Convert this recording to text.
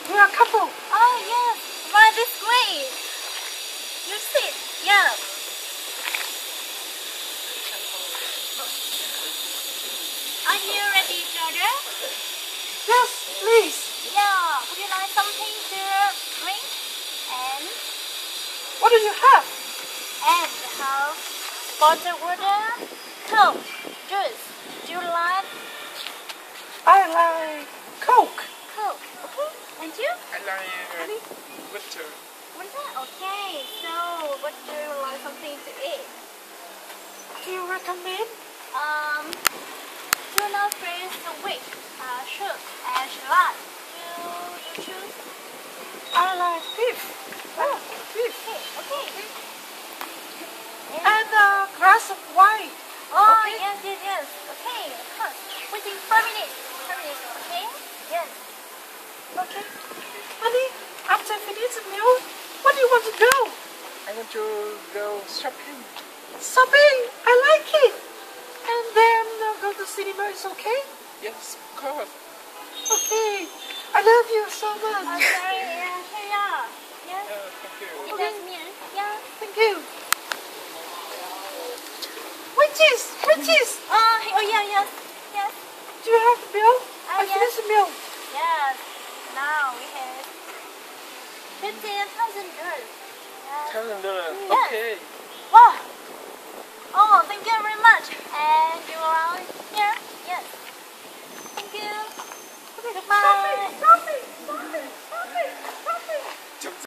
We are a couple. Oh yes, right this way. You sit. Yeah. Are you ready, Georgia? Yes, please. Yeah. Would you like something to drink? And What do you have? we have bottled water, Coke, juice. Do you like I like Coke. Coke? Okay. And you? I like water. Water? Okay. So, what do you like something to eat? Do you recommend? Tuna fish sandwich, soup, and salad. You choose? I like beef. Oh, Beef. okay. And a glass of wine. Oh, Okay. yes. Okay, of course. Within 5 minutes. 5 minutes, okay? Yes. Okay. Honey, after finish the meal, what do you want to go? I want to go shopping. Shopping. I like it. And then go to cinema is okay? Yes, of course. Okay. I love you so much. Okay, yeah. Yes. Thank you. It does mean, yeah. Thank you. Which is? Oh yeah, yes. Do you have the meal? I Yes. finished the meal. Yes. Now we have 15,000 euros. Yes. $1,000. Yes. Okay. Wow. Oh, thank you very much. And you are here? Yes. Thank you. Okay, Goodbye. shopping.